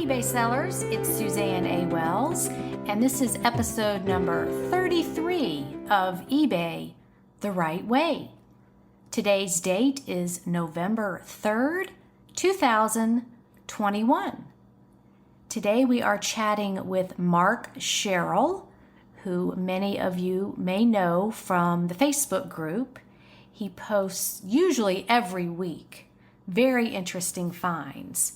eBay sellers, it's Suzanne A. Wells, and this is episode number 33 of eBay the Right Way. Today's date is November 3rd, 2021. Today we are chatting with Marc Sherrill, who many of you may know from the Facebook group. He posts usually every week very interesting finds.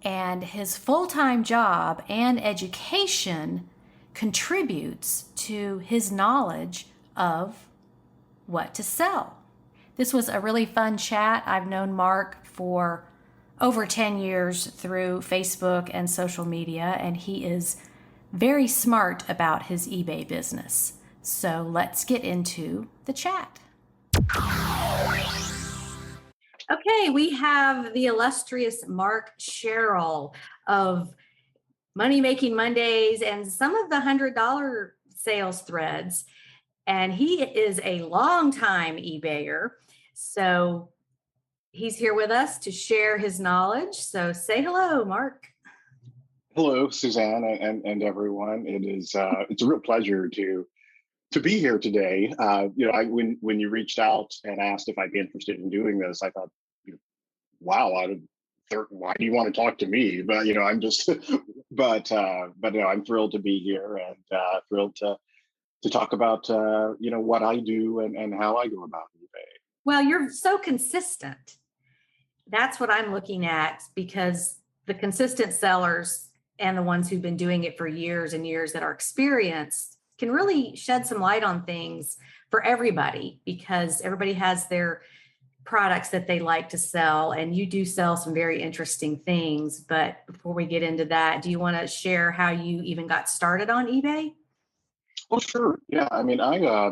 And his full-time job and education contributes to his knowledge of what to sell. This was a really fun chat. I've known Marc for over 10 years through Facebook and social media, and he is very smart about his eBay business. So let's get into the chat. Okay, we have the illustrious Marc Sherrill of Money Making Mondays and some of the $100 sales threads. And he is a longtime eBayer. So he's here with us to share his knowledge. So say hello, Marc. Hello, Suzanne and everyone. It's a real pleasure to be here today. When you reached out and asked if I'd be interested in doing this, I thought, wow, why do you want to talk to me? But I'm just, but I'm thrilled to be here and thrilled to talk about what I do and how I go about eBay. Well, you're so consistent. That's what I'm looking at, because the consistent sellers and the ones who've been doing it for years and years that are experienced can really shed some light on things for everybody, because everybody has their products that they like to sell, and you do sell some very interesting things. But before we get into that, do you want to share how you even got started on eBay? Well, sure. Yeah. I mean, I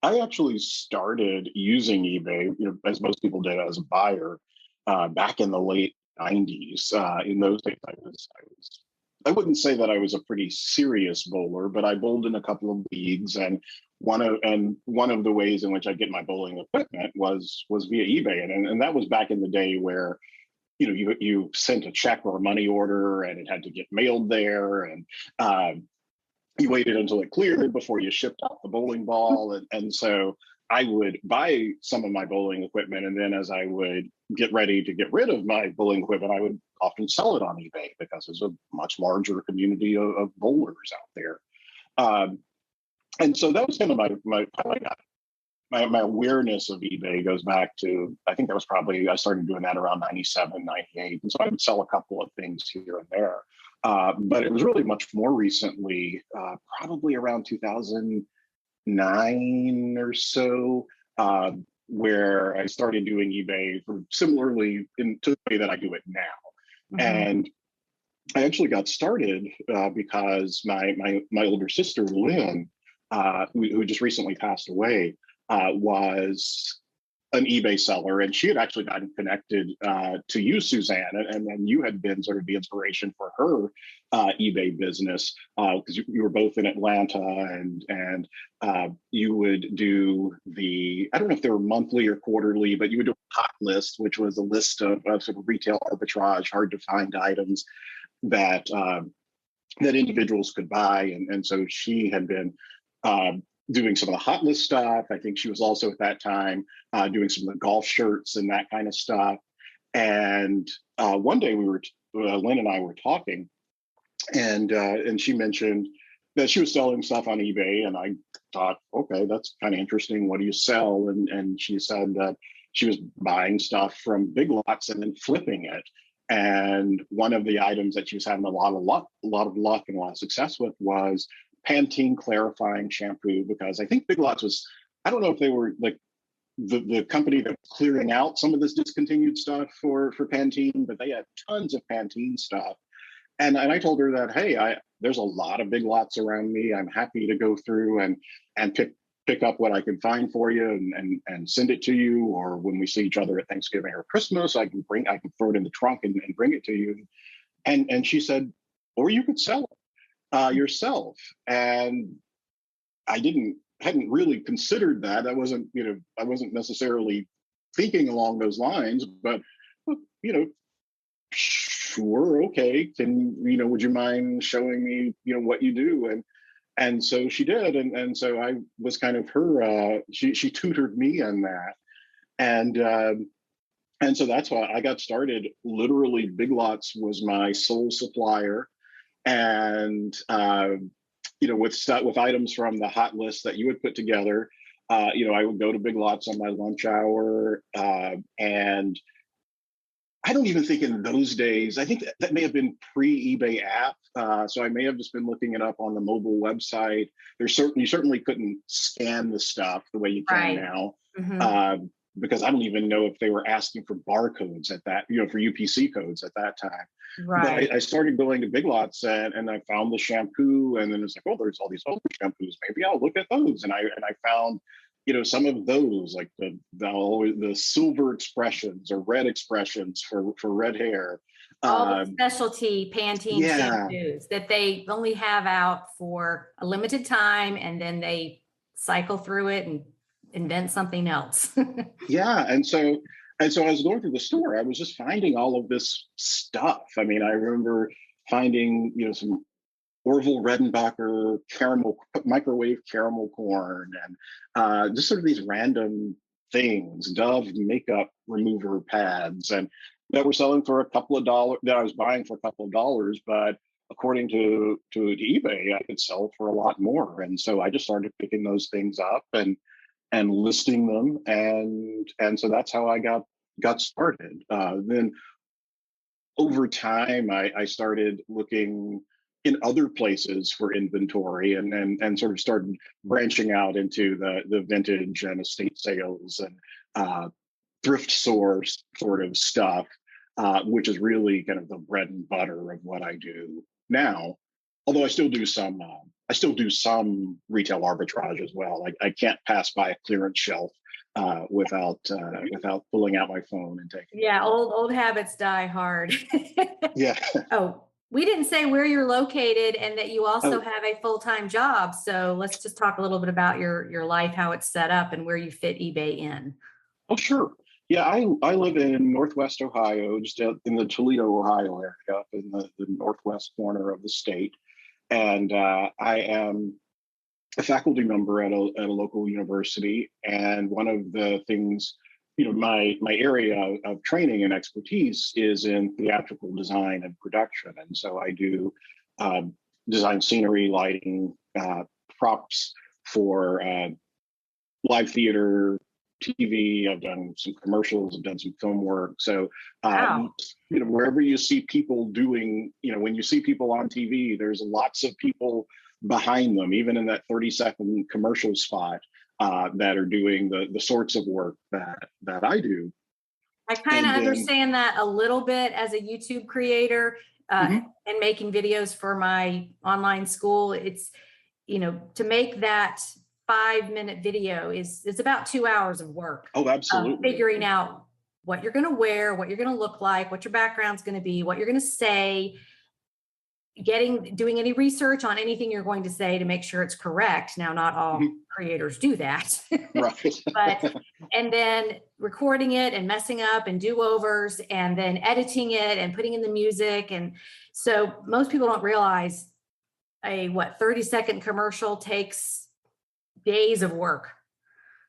actually started using eBay, as most people did, as a buyer back in the late 90s. In those days, I wouldn't say that I was a pretty serious bowler, but I bowled in a couple of leagues, and one of the ways in which I get my bowling equipment was via eBay, and that was back in the day where you sent a check or a money order, and it had to get mailed there, and you waited until it cleared before you shipped out the bowling ball, and so I would buy some of my bowling equipment, and then as I would get ready to get rid of my bowling equipment, I would often sell it on eBay because there's a much larger community of bowlers out there. And so that was kind of my awareness of eBay goes back to, I think that was probably, I started doing that around 97, 98. And so I would sell a couple of things here and there. But it was really much more recently, probably around 2009 or so, where I started doing eBay similarly to the way that I do it now. Mm-hmm. And I actually got started because my older sister, Lynn, who just recently passed away, was an eBay seller, and she had actually gotten connected to you, Suzanne, and then you had been sort of the inspiration for her eBay business, because you were both in Atlanta, and you would do I don't know if they were monthly or quarterly, but you would do a hot list, which was a list of sort of retail arbitrage, hard to find items that individuals could buy, and so she had been doing some of the hot list stuff. I think she was also at that time doing some of the golf shirts and that kind of stuff. And one day Lynn and I were talking, and she mentioned that she was selling stuff on eBay, and I thought, okay, that's kind of interesting. What do you sell? And she said that she was buying stuff from Big Lots and then flipping it. And one of the items that she was having a lot of luck and a lot of success with was Pantene clarifying shampoo, because I think Big Lots was, I don't know if they were like the company that was clearing out some of this discontinued stuff for Pantene, but they had tons of Pantene stuff. And I told her that, hey, there's a lot of Big Lots around me. I'm happy to go through and pick up what I can find for you and send it to you. Or when we see each other at Thanksgiving or Christmas, I can throw it in the trunk and bring it to you. And she said, or you could sell it yourself. And I hadn't really considered that. I wasn't necessarily thinking along those lines, but sure, okay, would you mind showing me, what you do? And so she did, and so I was kind of her. She tutored me on that, and so that's why I got started. Literally, Big Lots was my sole supplier, and with items from the hot list that you would put together. I would go to Big Lots on my lunch hour, and I don't even think in those days, I think that may have been pre-eBay app. So I may have just been looking it up on the mobile website. You certainly couldn't scan the stuff the way you can now. Mm-hmm. Because I don't even know if they were asking for barcodes at that, for UPC codes at that time. Right. But I started going to Big Lots, and I found the shampoo, and then it's like, oh, there's all these other shampoos. Maybe I'll look at those. And I found, some of those, like the silver expressions or red expressions for red hair. All the specialty Pantene Yeah. shampoos that they only have out for a limited time, and then they cycle through it and invent something else. Yeah. And so I was going through the store, I was just finding all of this stuff. I mean, I remember finding, some Orville Redenbacher microwave caramel corn, and just sort of these random things, Dove makeup remover pads, and that were selling for a couple of dollars, that I was buying for a couple of dollars, but according to eBay, I could sell for a lot more. And so I just started picking those things up and listing them, and so that's how I got started. Then over time, I started looking in other places for inventory, and sort of started branching out into the vintage and estate sales and thrift source sort of stuff, which is really kind of the bread and butter of what I do now. Although I still do some retail arbitrage as well. I can't pass by a clearance shelf without pulling out my phone and taking. Yeah, old habits die hard. Yeah. Oh, we didn't say where you're located and that you also have a full-time job. So let's just talk a little bit about your life, how it's set up, and where you fit eBay in. Oh, sure. Yeah, I live in Northwest Ohio, just in the Toledo, Ohio area, up in the northwest corner of the state. And I am a faculty member at a local university. And one of the things, my area of training and expertise is in theatrical design and production. And so I do design scenery, lighting, props for live theater, TV. I've done some commercials, I've done some film work. So, Wow. Wherever you see people doing, when you see people on TV, there's lots of people behind them, even in that 30-second commercial spot, that are doing the sorts of work that I do. I kind of understand that a little bit as a YouTube creator, and making videos for my online school. It's, to make that 5-minute video it's about 2 hours of work. Oh, absolutely. Figuring out what you're going to wear, what you're going to look like, what your background's going to be, what you're going to say, doing any research on anything you're going to say to make sure it's correct. Now, not all creators do that, right? And then recording it and messing up and do-overs, and then editing it and putting in the music. And so most people don't realize 30-second commercial takes days of work.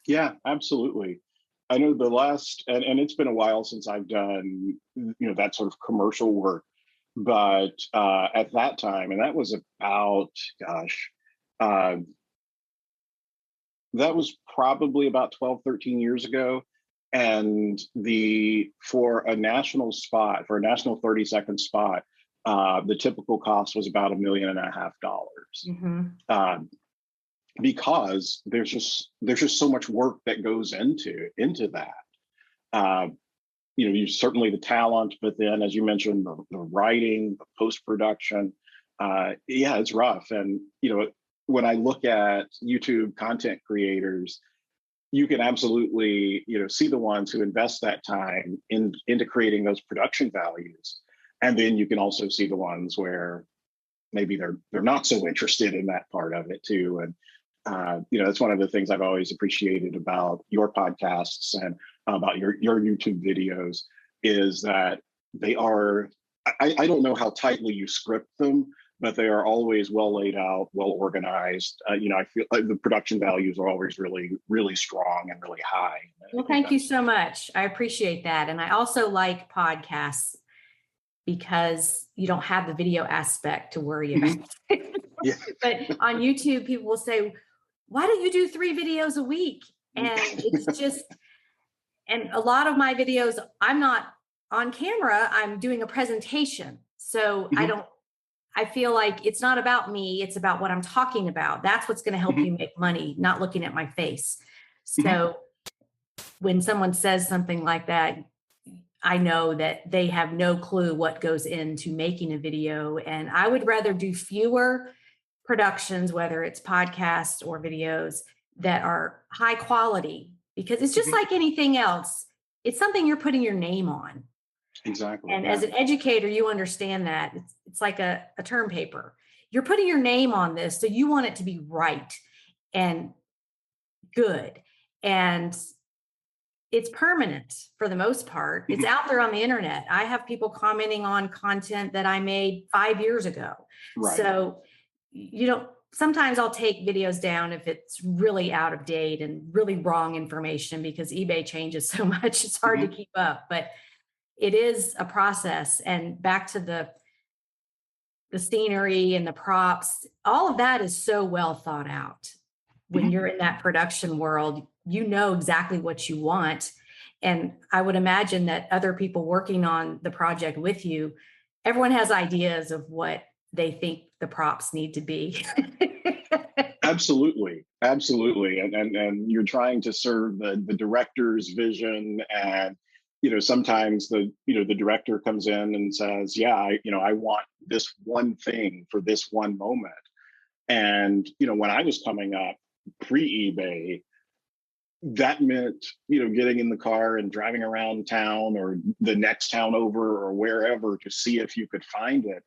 Yeah, absolutely. I know the last, and it's been a while since I've done, that sort of commercial work, but at that time, and that was about, that was probably about 12, 13 years ago. And for a national 30-second spot, the typical cost was about $1.5 million. Mm-hmm. Because there's just so much work that goes into that. You certainly the talent, but then, as you mentioned, the writing, the post-production, it's rough. And when I look at YouTube content creators, you can absolutely see the ones who invest that time into creating those production values, and then you can also see the ones where maybe they're not so interested in that part of it too. And that's one of the things I've always appreciated about your podcasts and about your YouTube videos, is that they are I don't know how tightly you script them, but they are always well laid out, well organized. I feel like the production values are always really, really strong and really high. Well, thank you so much. I appreciate that. And I also like podcasts because you don't have the video aspect to worry about. Yeah. But on YouTube, people will say, why don't you do 3 videos a week? And it's just, and a lot of my videos, I'm not on camera, I'm doing a presentation. So I feel like it's not about me, it's about what I'm talking about. That's what's going to help you make money, not looking at my face. So when someone says something like that, I know that they have no clue what goes into making a video. And I would rather do fewer productions, whether it's podcasts or videos, that are high quality, because it's just like anything else. It's something you're putting your name on. Exactly. And as an educator, you understand that it's like a term paper. You're putting your name on this, so you want it to be right and good. And it's permanent for the most part. It's out there on the internet. I have people commenting on content that I made 5 years ago. Right. So sometimes I'll take videos down if it's really out of date and really wrong information, because eBay changes so much, it's hard to keep up. But it is a process. And back to the scenery and the props, all of that is so well thought out. When you're in that production world, you know exactly what you want. And I would imagine that other people working on the project with you, everyone has ideas of what they think the props need to be. Absolutely. And you're trying to serve the director's vision. And, sometimes the director comes in and says, yeah, I want this one thing for this one moment. And, when I was coming up pre-eBay, that meant, getting in the car and driving around town or the next town over or wherever to see if you could find it.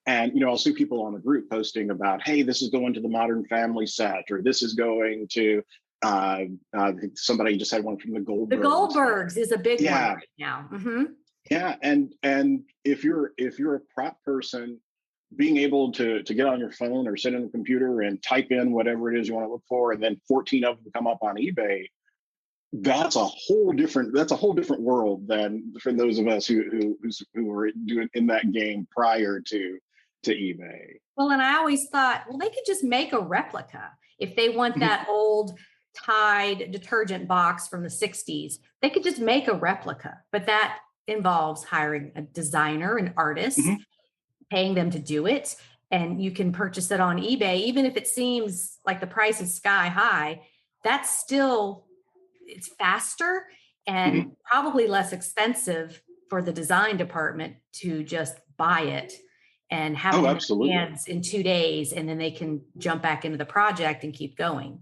And, I'll see people on the group posting about, hey, this is going to the Modern Family set, or this is going to somebody just had one from the Goldbergs. The Goldbergs is a big one right now. Yeah. And if you're a prop person, being able to get on your phone or sit on the computer and type in whatever it is you want to look for, and then 14 of them come up on eBay, that's a whole different world than for those of us who were doing in that game prior to eBay. Well, and I always thought, well, they could just make a replica if they want that old Tide detergent box from the 60s. They could just make a replica, but that involves hiring a designer, an artist, paying them to do it. And you can purchase it on eBay, even if it seems like the price is sky high. That's still, it's faster and probably less expensive for the design department to just buy it and have it in their hands in 2 days, and then they can jump back into the project and keep going.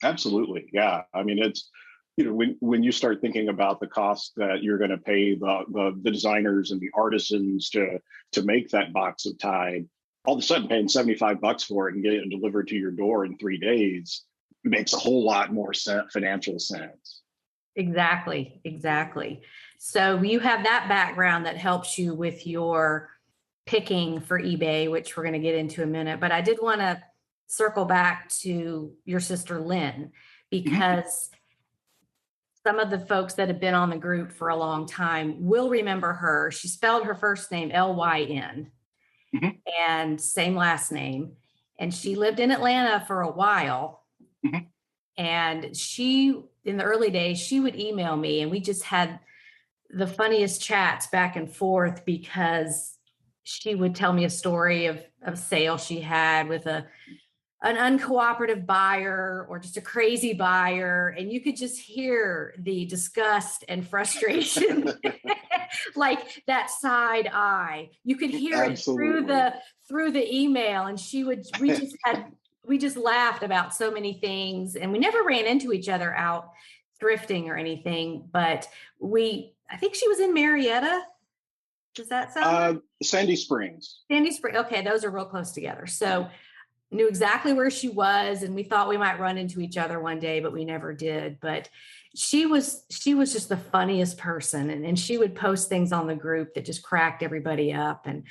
Absolutely. Yeah. I mean, it's, when you start thinking about the cost that you're going to pay the designers and the artisans to make that box of Tide, all of a sudden paying $75 for it and getting it delivered to your door in 3 days makes a whole lot more financial sense. Exactly. So you have that background that helps you with your picking for eBay, which we're going to get into in a minute. But I did want to circle back to your sister Lynn, because some of the folks that have been on the group for a long time will remember her. She spelled her first name Lyn, and same last name. And she lived in Atlanta for a while. And she, in the early days, she would email me, and we just had the funniest chats back and forth, because she would tell me a story of a sale she had with an uncooperative buyer or just a crazy buyer. And you could just hear the disgust and frustration, like that side eye. You could hear it through the email. And we just laughed about so many things, and we never ran into each other out thrifting or anything, but I think she was in Marietta. Does that sound right? Sandy Springs. Okay. Those are real close together. So knew exactly where she was, and we thought we might run into each other one day, but we never did. But she was just the funniest person, and she would post things on the group that just cracked everybody up. And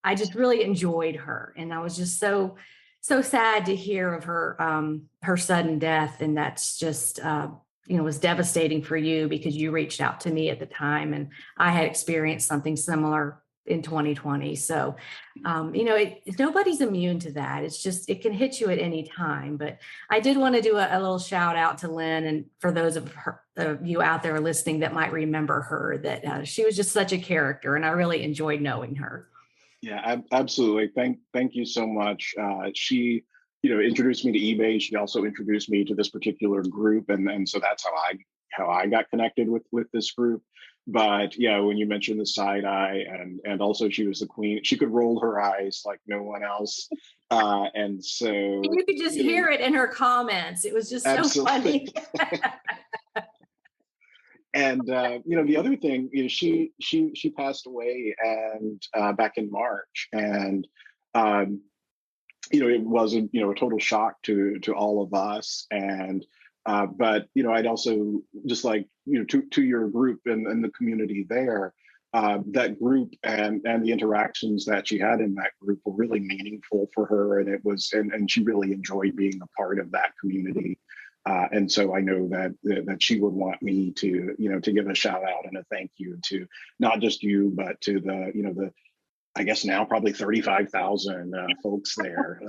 I just really enjoyed her. And I was just so sad to hear of her sudden death. And that's just, was devastating for you because you reached out to me at the time and I had experienced something similar in 2020. So, nobody's immune to that. It's just, it can hit you at any time. But I did want to do a little shout out to Lynn. And for those of you out there listening that might remember her, that she was just such a character and I really enjoyed knowing her. Yeah, absolutely. Thank you so much. She, introduced me to eBay. She also introduced me to this particular group, and so that's how I got connected with this group. But yeah, when you mentioned the side eye, and also she was the queen. She could roll her eyes like no one else, and so and you could just hear it in her comments. It was just so funny. And the other thing, she passed away, and back in March, and it wasn't a total shock to all of us, and but I'd also just like to your group and the community there. That group and the interactions that she had in that group were really meaningful for her, and it was and she really enjoyed being a part of that community. And so I know that she would want me to, to give a shout out and a thank you to not just you, but to the I guess now probably 35,000 folks there.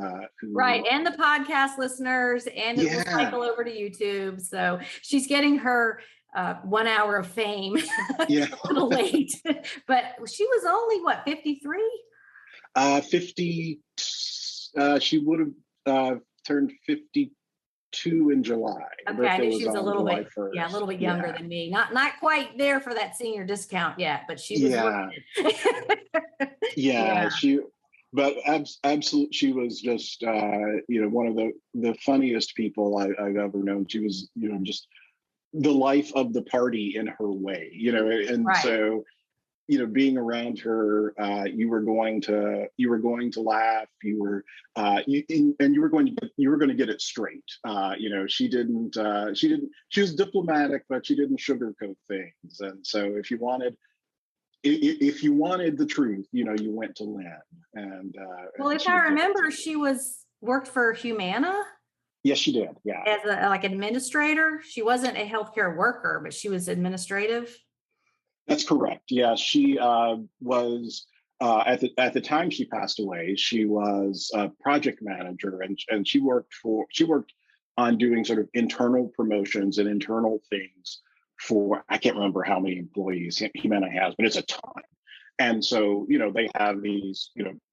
Right. And the podcast listeners, and it will cycle over to YouTube. So she's getting her 1 hour of fame. Yeah. A little late, but she was only what, 53? 50. She would have turned 52 in July. Okay, I knew she was a little bit, 1st. a little bit younger than me. Not quite there for that senior discount yet, but she was. Yeah. But absolutely, she was just one of the funniest people I've ever known. She was just the life of the party in her way, and right. So being around her, you were going to laugh. You were going to get it straight. She was diplomatic, but she didn't sugarcoat things. And so if you wanted the truth, you went to Lynn. And well, if I remember, she worked for Humana. Yes, she did. Yeah, as like administrator. She wasn't a healthcare worker, but she was administrative. That's correct. Yeah, she was at the time she passed away. She was a project manager, and she worked on doing sort of internal promotions and internal things for, I can't remember how many employees Humana has, but it's a ton. And so they have these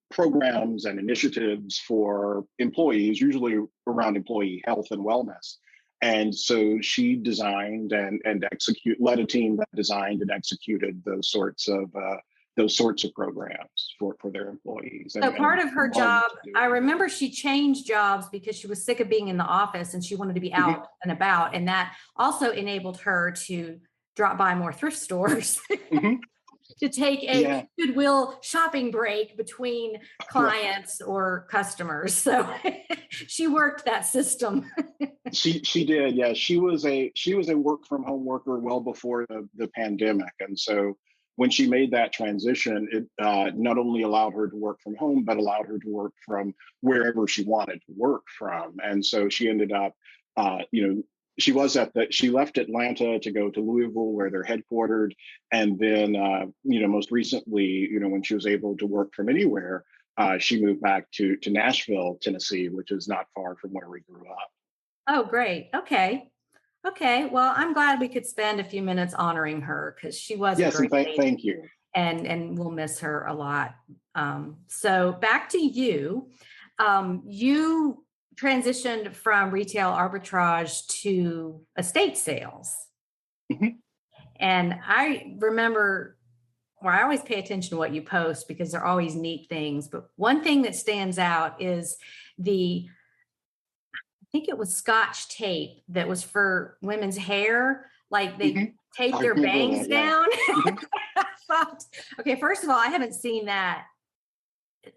programs and initiatives for employees, usually around employee health and wellness. And so she designed and led a team that designed and executed those sorts of programs for their employees. So part of her job, I remember she changed jobs because she was sick of being in the office and she wanted to be out and about. And that also enabled her to drop by more thrift stores. To take a Goodwill shopping break between clients or customers. So she worked that system. She did. Yeah. She was a work from home worker well before the pandemic. And so when she made that transition, it not only allowed her to work from home, but allowed her to work from wherever she wanted to work from. And so she ended up, she left Atlanta to go to Louisville, where they're headquartered. And then, most recently, when she was able to work from anywhere, she moved back to Nashville, Tennessee, which is not far from where we grew up. Oh, great. Okay. Well, I'm glad we could spend a few minutes honoring her because she was a great lady. Thank you. And we'll miss her a lot. So back to you. You transitioned from retail arbitrage to estate sales. Mm-hmm. And I remember, I always pay attention to what you post because they're always neat things. But one thing that stands out is I think it was Scotch tape that was for women's hair. Like they tape their bangs down. I thought, okay, first of all, I haven't seen that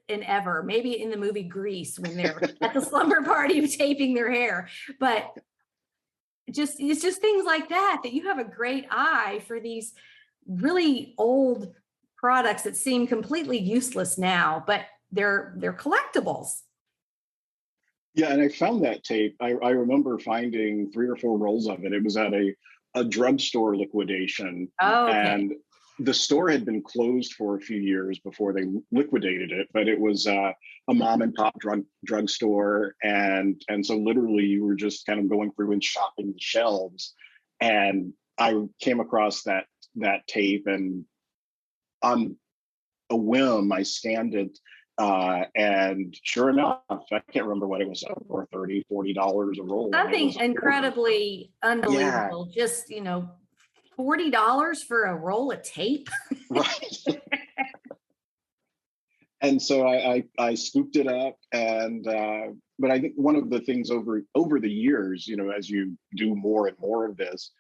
in ever. Maybe in the movie Grease when they're at the slumber party taping their hair. But it's just things like that you have a great eye for these really old products that seem completely useless now, but they're collectibles. Yeah, and I found that tape. I remember finding 3 or 4 rolls of it. It was at a drugstore liquidation, Oh, okay. and the store had been closed for a few years before they liquidated it. But it was a mom and pop drugstore, and so literally you were just kind of going through and shopping the shelves, and I came across that tape, and on a whim, I scanned it. And sure enough, I can't remember what it was for, $30, $40 a roll. And it Something was incredibly yeah, unbelievable. Just, $40 for a roll of tape. right. And so I scooped it up, and but I think one of the things over the years, as you do more and more of this,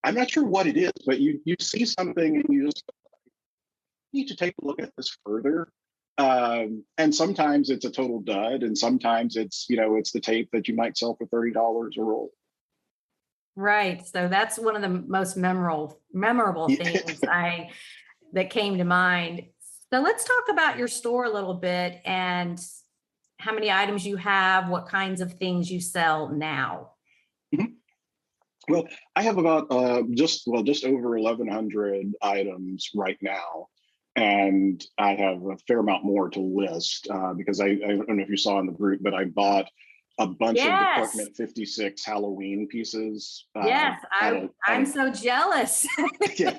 I'm not sure what it is, but you see something and you just need to take a look at this further. And sometimes it's a total dud, and sometimes it's the tape that you might sell for $30 a roll. Right. So that's one of the most memorable things that came to mind. So let's talk about your store a little bit and how many items you have, what kinds of things you sell now. Mhm. Well, I have about just over 1,100 items right now, and I have a fair amount more to list because I don't know if you saw in the group, but I bought a bunch of Yes. Department 56 Halloween pieces Yes. at I'm so jealous. yeah,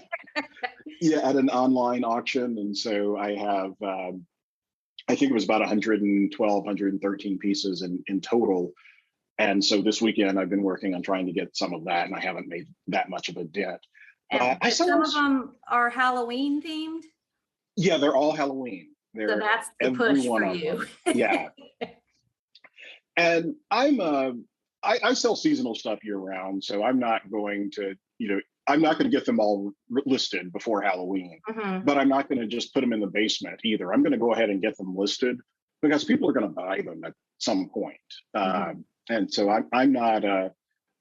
yeah, at an online auction, and so I have I think it was about 112, 113 pieces in total. And so this weekend I've been working on trying to get some of that, and I haven't made that much of a dent. But I But sell some them. of them are Halloween themed. Yeah, they're all Halloween. So They're that's the every push one for of you. them. Yeah, and I sell seasonal stuff year round, so I'm not going to I'm not going to get them all listed before Halloween, Mhm. but I'm not going to just put them in the basement either. I'm going to go ahead and get them listed because people are going to buy them at some point. Mhm. And so I'm not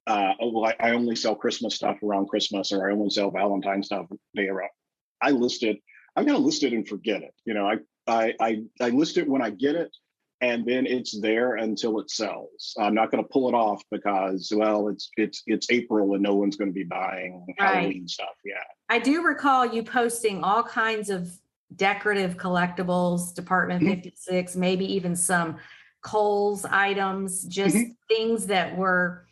I only sell Christmas stuff around Christmas, or I only sell Valentine stuff day around. I list it. I'm going to list it and forget it. I list it when I get it, and then it's there until it sells. I'm not going to pull it off because, well, it's April and no one's going to be buying Right. Halloween stuff. Yeah. I do recall you posting all kinds of decorative collectibles, Department Mhm. 56, maybe even some Kohl's items, just Mhm. things that were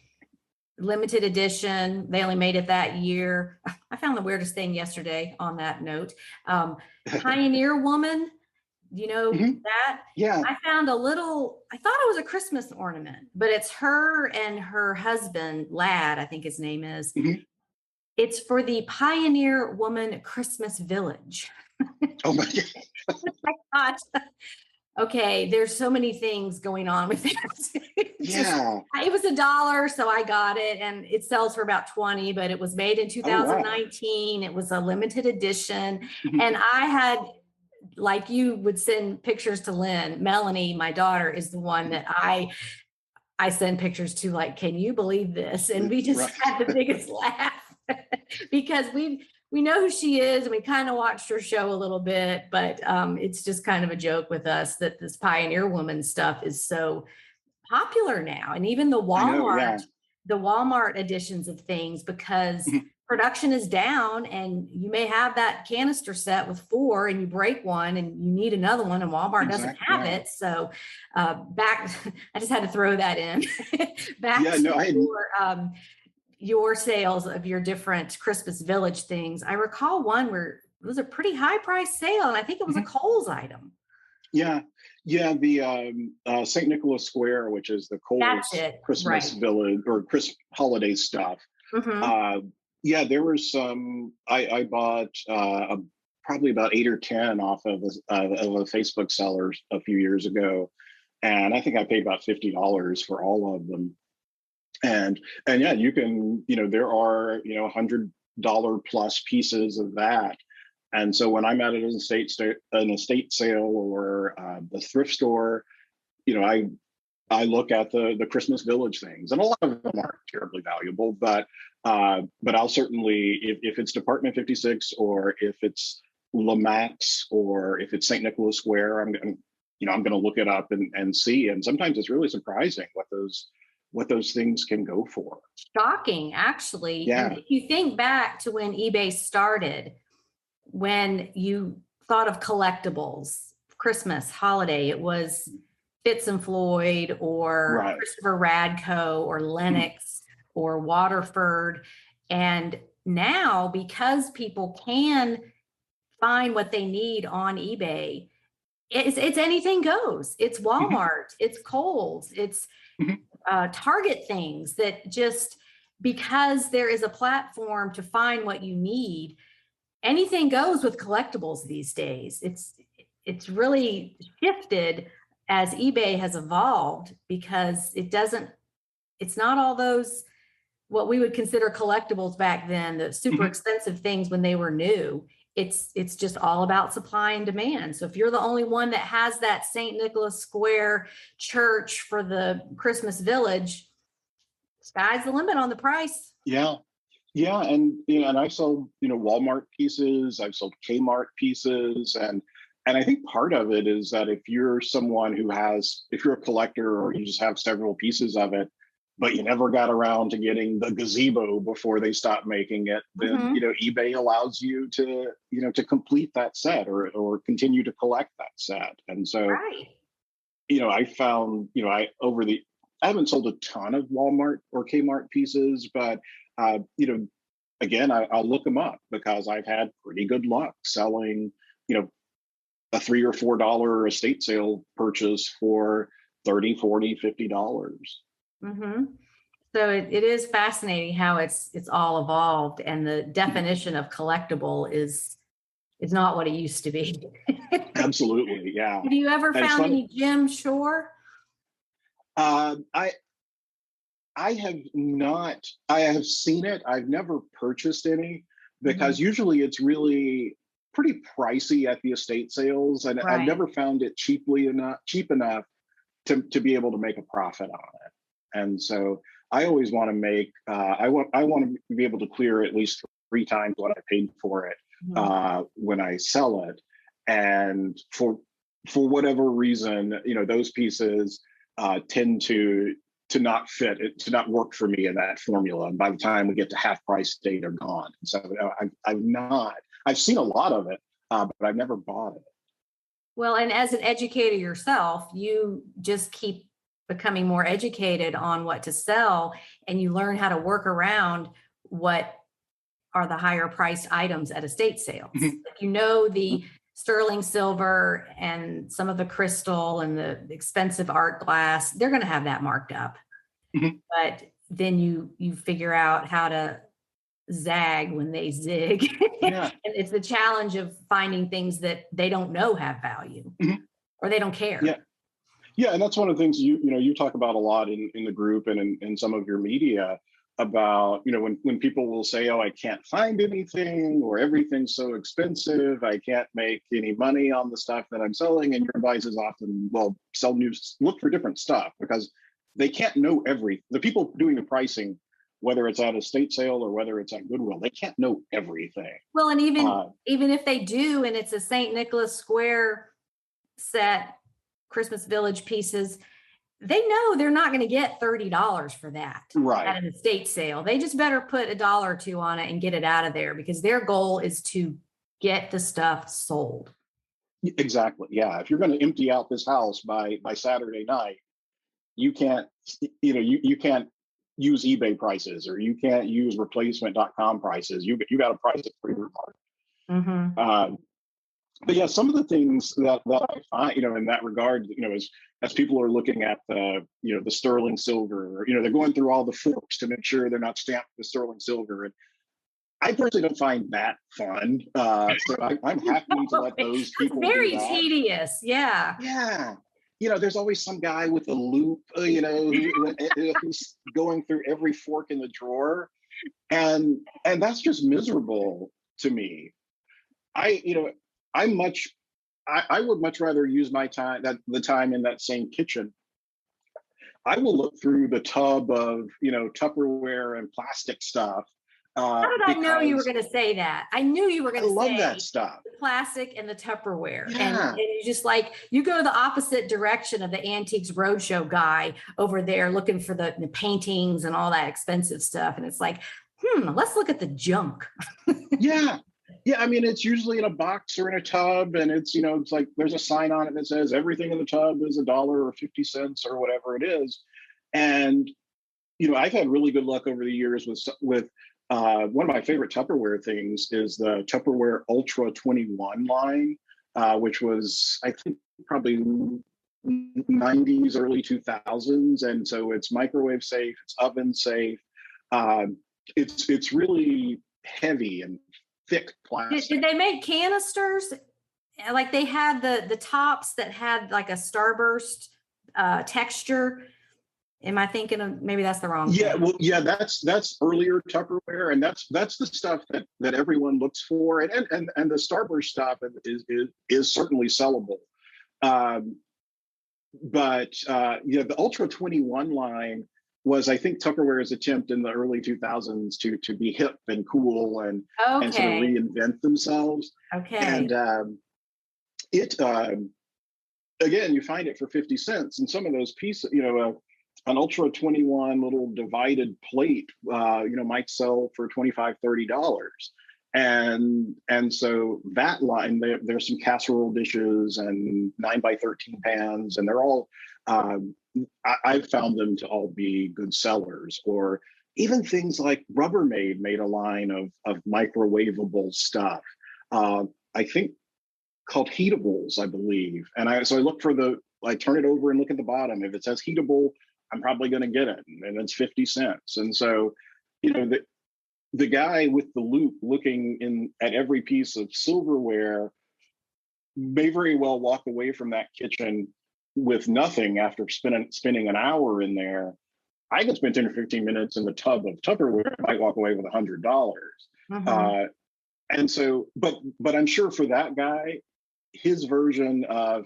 limited edition. They only made it that year. I found the weirdest thing yesterday on that note. Pioneer Woman, you know Mhm. that? Yeah. I found I thought it was a Christmas ornament, but it's her and her husband, Lad, I think his name is. Mhm. It's for the Pioneer Woman Christmas Village. Oh my God. I thought, okay, there's so many things going on with it. Yeah. It was $1, so I got it, and it sells for about 20, but it was made in Oh wow. 2019. It was a limited edition. Mhm. And I had, like you would send pictures to Lynn, Melanie, my daughter, is the one that I send pictures to, like, can you believe this? And we just Right. had the biggest laugh because we know who she is, and we kind of watched her show a little bit, but it's just kind of a joke with us that this Pioneer Woman stuff is so popular now. And even I know. Yeah. the Walmart editions of things, because Mhm. production is down, and you may have that canister set with 4 and you break one and you need another one, and Walmart doesn't Exactly. have Yeah. it. So back, I just had to throw that in. Back Yeah. No, to I had. your sales of your different Christmas Village things. I recall one where it was a pretty high price sale, and I think it was a Mhm. Kohl's item. Yeah, yeah. The St. Nicholas Square, which is the That's Kohl's it. Christmas Right. village or Christmas holiday stuff. Hmm. Uh, yeah, there was some. I bought probably about 8 or 10 off of a Facebook seller a few years ago, and I think I paid about $50 for all of them. And yeah, you can there are $100 plus pieces of that. And so when I'm at an estate sale or the thrift store, you know, I look at the Christmas Village things, and a lot of them aren't terribly valuable, but I'll certainly, if it's Department 56 or if it's Lomax or if it's St. Nicholas Square, I'm going to look it up and see. And sometimes it's really surprising what those things can go for. Shocking, actually. Yeah. And if you think back to when eBay started, when you thought of collectibles, Christmas, holiday, it was Fitz and Floyd or Right. Christopher Radko or Lennox or Waterford. And now, because people can find what they need on eBay, it's anything goes. It's Walmart, it's Kohl's, it's Target things that just, because there is a platform to find what you need, anything goes with collectibles these days. It's really shifted as eBay has evolved, because it's not all those what we would consider collectibles back then, the super expensive things when they were new. It's just all about supply and demand. So if you're the only one that has that St. Nicholas Square church for the Christmas Village, sky's the limit on the price. Yeah. Yeah. And, and I've sold, Walmart pieces, I've sold Kmart pieces. And I think part of it is that if you're someone if you're a collector or you just have several pieces of it, but you never got around to getting the gazebo before they stopped making it, then, eBay allows you to, complete that set or continue to collect that set. And so, Right. I found, I haven't sold a ton of Walmart or Kmart pieces, but, again, I'll look them up because I've had pretty good luck selling, a $3 or $4 estate sale purchase for $30, $40, $50. Mm-hmm. So it is fascinating how it's all evolved, and the definition of collectible is not what it used to be. Absolutely, yeah. Have you ever found any Jim Shore? I have not. I have seen it. I've never purchased any because usually it's really pretty pricey at the estate sales, and I've never found it cheap enough to be able to make a profit on it. And so I always want to make, I want to be able to clear at least 3 times what I paid for it when I sell it. And for whatever reason, those pieces tend to not fit, to not work for me in that formula. And by the time we get to half price date, they're gone. And so I've seen a lot of it, but I've never bought it. Well, and as an educator yourself, you just keep becoming more educated on what to sell, and you learn how to work around what are the higher priced items at estate sales. The sterling silver and some of the crystal and the expensive art glass, they're going to have that marked up. But then you figure out how to zag when they zig. And it's the challenge of finding things that they don't know have value or they don't care. Yeah, and that's one of the things you talk about a lot in the group and in some of your media about, when people will say, oh, I can't find anything, or everything's so expensive, I can't make any money on the stuff that I'm selling. And your advice is often, well, look for different stuff, because they can't know the people doing the pricing, whether it's at a estate sale or whether it's at Goodwill, they can't know everything. Well, and even if they do, and it's a St. Nicholas Square set, Christmas Village pieces, they know they're not going to get $30 for that at an estate sale. They just better put $1 or $2 on it and get it out of there, because their goal is to get the stuff sold. Exactly. Yeah. If you're going to empty out this house by Saturday night, you can't, you can't use eBay prices, or you can't use replacement.com prices. You got to price it for your market. But yeah, some of the things that I find, in that regard, as people are looking at the sterling silver, or, they're going through all the forks to make sure they're not stamped with sterling silver. And I personally don't find that fun. So I'm happy to let those people do that. Very tedious. Yeah. Yeah. There's always some guy with a loop, who's going through every fork in the drawer. And that's just miserable to me. I would much rather use my time, the time in that same kitchen, I will look through the tub of, Tupperware and plastic stuff, How did I know you were because going to say that? I knew you were I going to love that say stuff. the plastic and the Tupperware. And Yeah. you just like, you go the opposite direction of the Antiques Roadshow guy over there looking for the paintings and all that expensive stuff. And it's like, let's look at the junk. Yeah. Yeah. I mean, it's usually in a box or in a tub, and it's like there's a sign on it that says everything in the tub is $1 or 50 cents or whatever it is. And, I've had really good luck over the years with one of my favorite Tupperware things is the Tupperware Ultra 21 line, which was, I think, probably 90s, early 2000s. And so it's microwave safe, it's oven safe. It's really heavy and thick plastic. Did they make canisters? Like they had the tops that had like a starburst texture. Am I thinking of, maybe that's the wrong Yeah, thing? well, yeah, that's earlier Tupperware, and that's the stuff that everyone looks for, and the Starburst stuff is certainly sellable. But the Ultra 21 line was, I think, Tupperware's attempt in the early 2000s to be hip and cool and sort of reinvent themselves. Okay. And it again, you find it for 50 cents, and some of those pieces, an Ultra 21 little divided plate, might sell for $25-$30. And so that line, there's some casserole dishes and 9x13 pans, and they're all, I've found them to all be good sellers. Or even things like Rubbermaid made a line of microwavable stuff, I think called heatables, I believe. And so I look I turn it over and look at the bottom. If it says heatable, I'm probably going to get it, and it's 50 cents. And so, the guy with the loop looking at every piece of silverware may very well walk away from that kitchen with nothing after spending an hour in there. I can spend 10 or 15 minutes in the tub of Tupperware, I might walk away with $100. Mm-hmm. And so, but I'm sure for that guy, his version of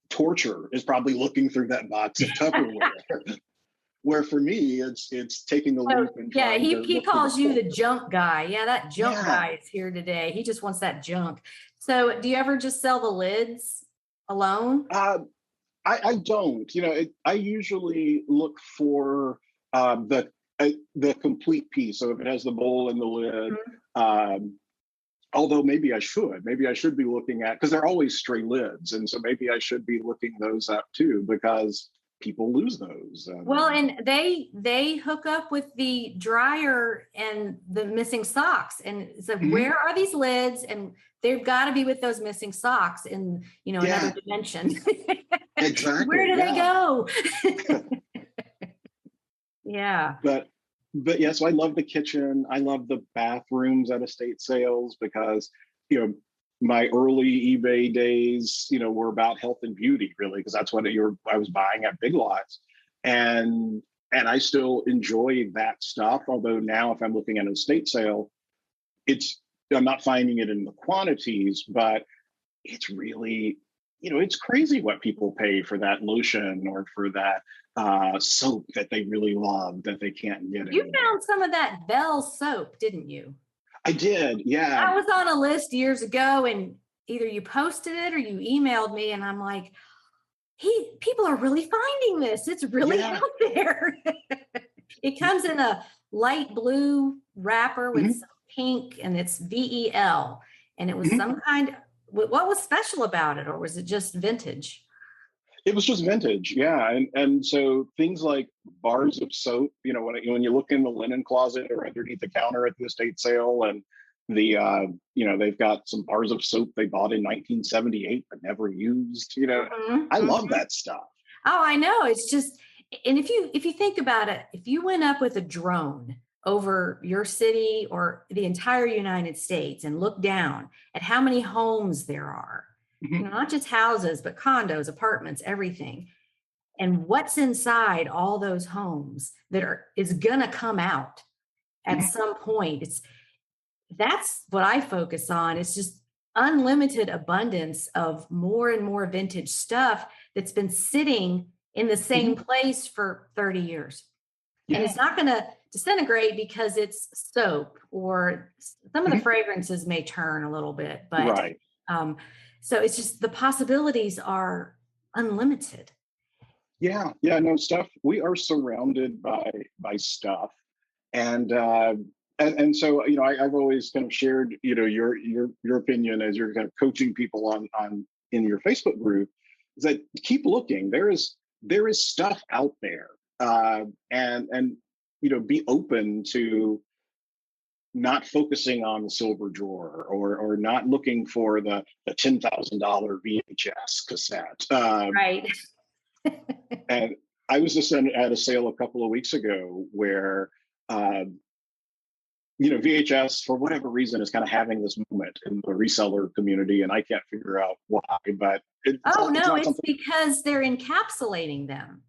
torture is probably looking through that box of Tupperware. Where for me, it's taking a loop. And he calls you the junk guy. Yeah, that junk guy is here today. He just wants that junk. So, do you ever just sell the lids alone? I don't. I usually look for the complete piece. So if it has the bowl and the lid. Mm-hmm. Although maybe I should be looking at, because they're always stray lids. And so maybe I should be looking those up too, because people lose those. Well, and they hook up with the dryer and the missing socks. And so mm-hmm. Where are these lids? And they've got to be with those missing socks in, another dimension. Exactly. Where do they go? Yeah. But yeah, so I love the kitchen. I love the bathrooms at estate sales because, my early eBay days, were about health and beauty, really, because that's what I was buying at Big Lots. And I still enjoy that stuff. Although now if I'm looking at an estate sale, I'm not finding it in the quantities, but it's really, it's crazy what people pay for that lotion or for that soap that they really love that they can't get. You found some of that Bell soap, didn't you? I did, yeah. I was on a list years ago, and either you posted it or you emailed me, and I'm like, people are really finding this. It's really out there. It comes in a light blue wrapper with some pink, and it's VEL. And it was some kind. What was special about it, or was it just vintage? It was just vintage, yeah. And so things like bars of soap, when you look in the linen closet or underneath the counter at the estate sale, and they've got some bars of soap they bought in 1978 but never used. I love that stuff. Oh, I know. It's just, and if you think about it, if you went up with a drone over your city or the entire United States and looked down at how many homes there are, not just houses, but condos, apartments, everything. And what's inside all those homes is going to come out at some point. That's what I focus on. It's just unlimited abundance of more and more vintage stuff that's been sitting in the same place for 30 years. And it's not going to disintegrate because it's soap, or some of the fragrances may turn a little bit, but so it's just the possibilities are unlimited. Yeah, no stuff. We are surrounded by stuff, and so I've always kind of shared your opinion as you're kind of coaching people on in your Facebook group, is that keep looking. There is stuff out there, and be open to not focusing on the silver drawer, or not looking for the $10,000 VHS cassette. Right. And I was just at a sale a couple of weeks ago where, VHS, for whatever reason, is kind of having this moment in the reseller community, and I can't figure out why. But it's because they're encapsulating them.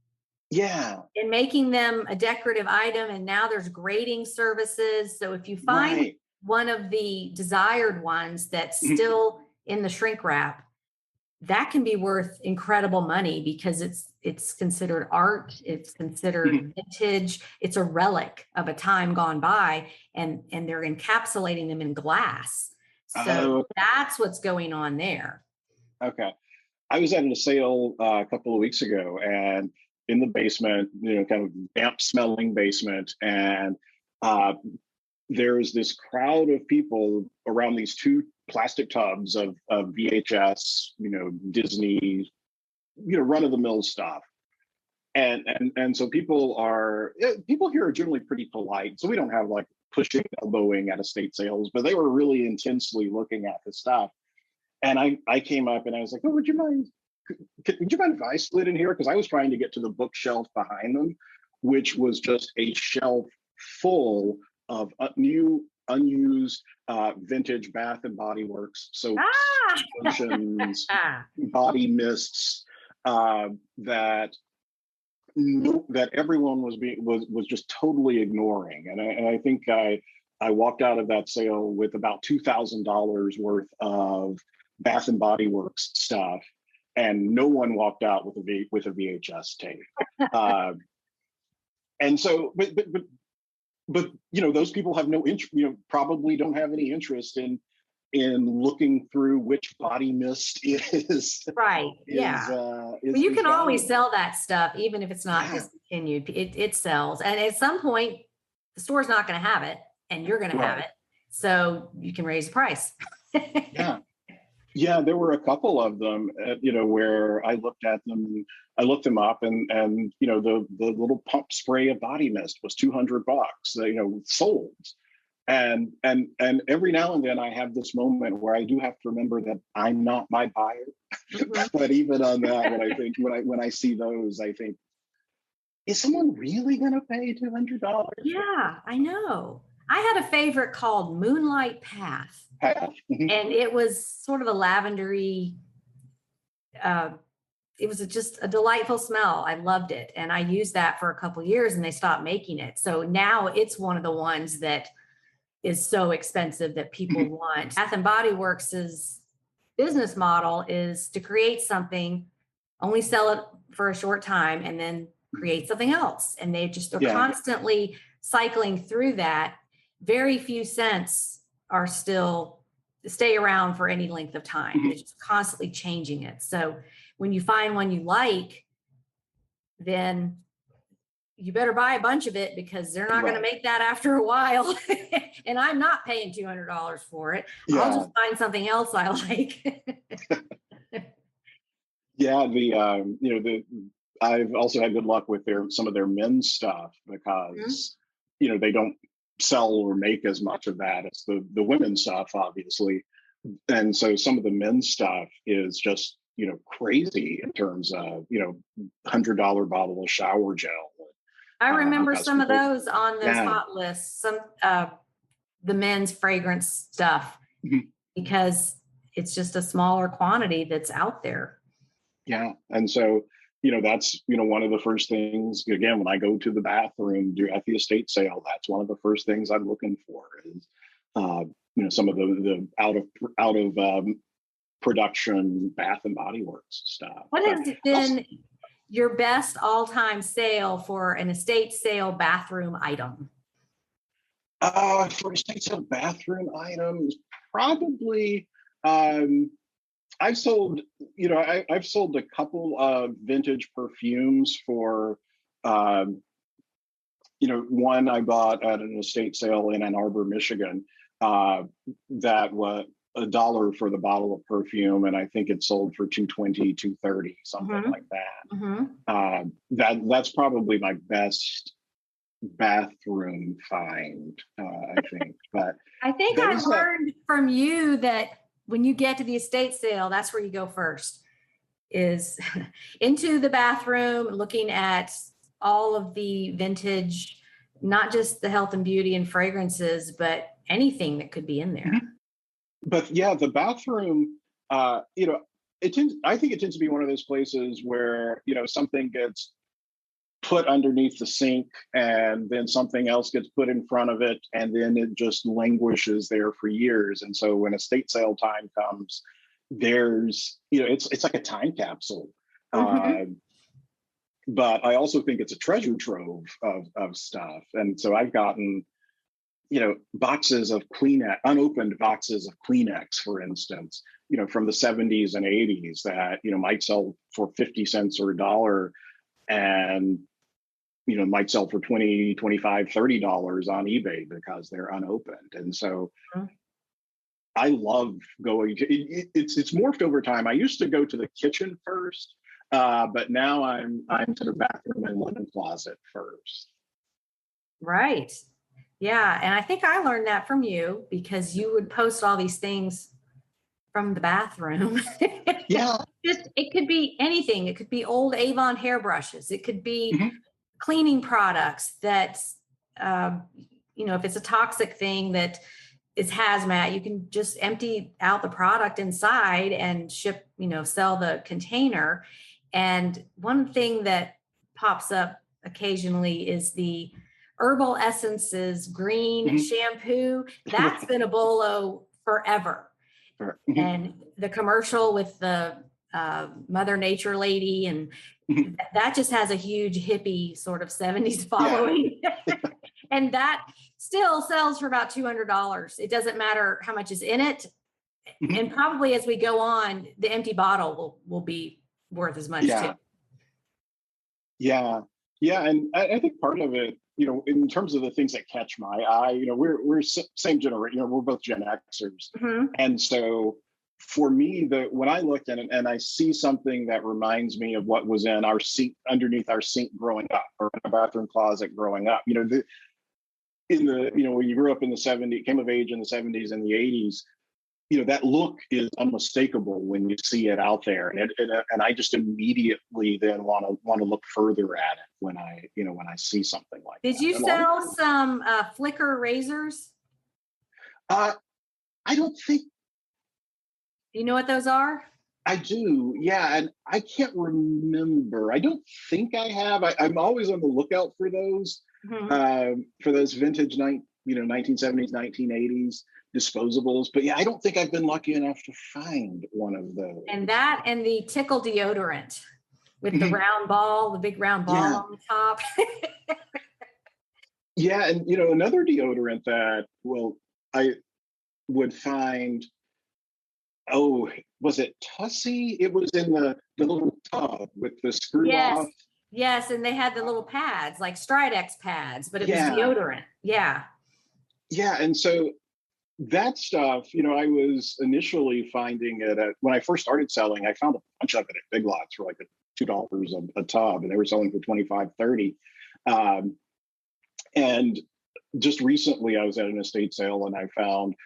Yeah. And making them a decorative item. And now there's grading services. So if you find one of the desired ones that's still in the shrink wrap, that can be worth incredible money, because it's considered art, it's considered vintage, it's a relic of a time gone by, and they're encapsulating them in glass. So that's what's going on there. Okay. I was at a sale a couple of weeks ago, and in the basement, kind of damp smelling basement. And there's this crowd of people around these two plastic tubs of VHS, Disney, run of the mill stuff. And so people here are generally pretty polite. So we don't have like pushing, elbowing at estate sales, but they were really intensely looking at the stuff. And I came up and I was like, oh, would you mind if I slid in here? Because I was trying to get to the bookshelf behind them, which was just a shelf full of new, unused vintage Bath and Body Works soaps, lotions, body mists that everyone was just totally ignoring. And I think I walked out of that sale with about $2,000 worth of Bath and Body Works stuff, and no one walked out with a VHS tape. And so, but those people have no interest. Probably don't have any interest in looking through which body mist is right. You can always sell that stuff, even if it's not discontinued. It sells, and at some point, the store's not going to have it, and you're going to have it, so you can raise the price. Yeah, there were a couple of them, where I looked at them. I looked them up, and the little pump spray of body mist was $200, sold. And every now and then I have this moment where I do have to remember that I'm not my buyer. But even on that, when I see those, I think, is someone really going to pay $200? Yeah, I know. I had a favorite called Moonlight Path. And it was sort of a lavendery, it was just a delightful smell. I loved it. And I used that for a couple of years, and they stopped making it. So now it's one of the ones that is so expensive that people want. Bath and Body Works' business model is to create something, only sell it for a short time, and then create something else. And they're constantly cycling through that. Very few scents are still stay around for any length of time. They're just constantly changing it. So when you find one you like, then you better buy a bunch of it, because they're not going to make that after a while. And I'm not paying $200 for it. I'll just find something else I like. I've also had good luck with some of their men's stuff, because they don't sell or make as much of that as the women's stuff, obviously. And so some of the men's stuff is just crazy in terms of $100 bottle of shower gel. I remember some of those on those hot lists, some the men's fragrance stuff, because it's just a smaller quantity that's out there. Yeah. And so that's one of the first things, again, when I go to the bathroom at the estate sale, that's one of the first things I'm looking for is some of the out of production Bath and Body Works stuff. What has been your best all-time sale for an estate sale bathroom item? For estate sale bathroom items, probably. I've sold, I've sold a couple of vintage perfumes for, one I bought at an estate sale in Ann Arbor, Michigan. That was $1 for the bottle of perfume, and I think it sold for $2.20, $2.30, something like that. That's probably my best bathroom find, I think. But I think I learned from you that when you get to the estate sale, that's where you go first, is into the bathroom, looking at all of the vintage, not just the health and beauty and fragrances, but anything that could be in there. But yeah, the bathroom, I think it tends to be one of those places where, something gets put underneath the sink and then something else gets put in front of it, and then it just languishes there for years. And so when estate sale time comes, there's, it's like a time capsule. But I also think it's a treasure trove of stuff. And so I've gotten, boxes of Kleenex, unopened boxes of Kleenex, for instance, from the 70s and 80s that, might sell for 50 cents or $1, and, might sell for $20, $25, $30 on eBay because they're unopened. And so I love going to, it's morphed over time. I used to go to the kitchen first, but now I'm to the bathroom and linen closet first. Right. Yeah. And I think I learned that from you, because you would post all these things from the bathroom. Yeah. It could be anything. It could be old Avon hairbrushes. It could be cleaning products that, if it's a toxic thing that is hazmat, you can just empty out the product inside and ship, sell the container. And one thing that pops up occasionally is the herbal essences green shampoo. That's been a BOLO forever. And the commercial with the Mother Nature lady, and that just has a huge hippie sort of 70s following. And that still sells for about $200. It doesn't matter how much is in it. And probably as we go on, the empty bottle will be worth as much too. Yeah. And I think part of it, in terms of the things that catch my eye, we're same generation, we're both Gen Xers. And so for me, when I look at it and I see something that reminds me of what was in our sink, underneath our sink growing up, or in a bathroom closet growing up, when you grew up in the 70s, came of age in the 70s and the 80s, that look is unmistakable when you see it out there, and I just immediately then want to look further at it when I see something like that. Did you sell some Flickr razors? I don't think. You know what those are? I do, yeah, and I can't remember. I don't think I have. I'm always on the lookout for those vintage 1970s, 1980s disposables. But yeah, I don't think I've been lucky enough to find one of those. And that, and the Tickle deodorant with the round ball, the big round ball on the top. Yeah, and another deodorant that I would find. Oh, was it Tussie? It was in the little tub with the screw off. Yes, and they had the little pads, like Stridex pads, but it was deodorant. Yeah. Yeah, and so that stuff, I was initially finding it when I first started selling. I found a bunch of it at Big Lots for like $2 a tub, and they were selling for $25, $30. And just recently, I was at an estate sale and I found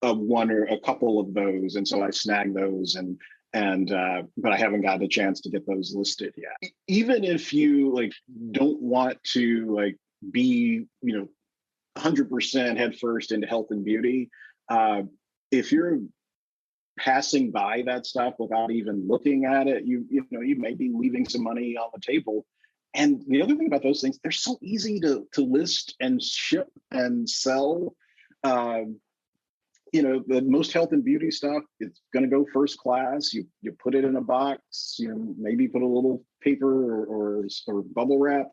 one or a couple of those, and so I snagged those, but I haven't gotten a chance to get those listed yet. Even if you don't want to be 100% headfirst into health and beauty, if you're passing by that stuff without even looking at it, you may be leaving some money on the table. And the other thing about those things, they're so easy to list and ship and sell. the most health and beauty stuff, it's going to go first class. You put it in a box, maybe put a little paper or bubble wrap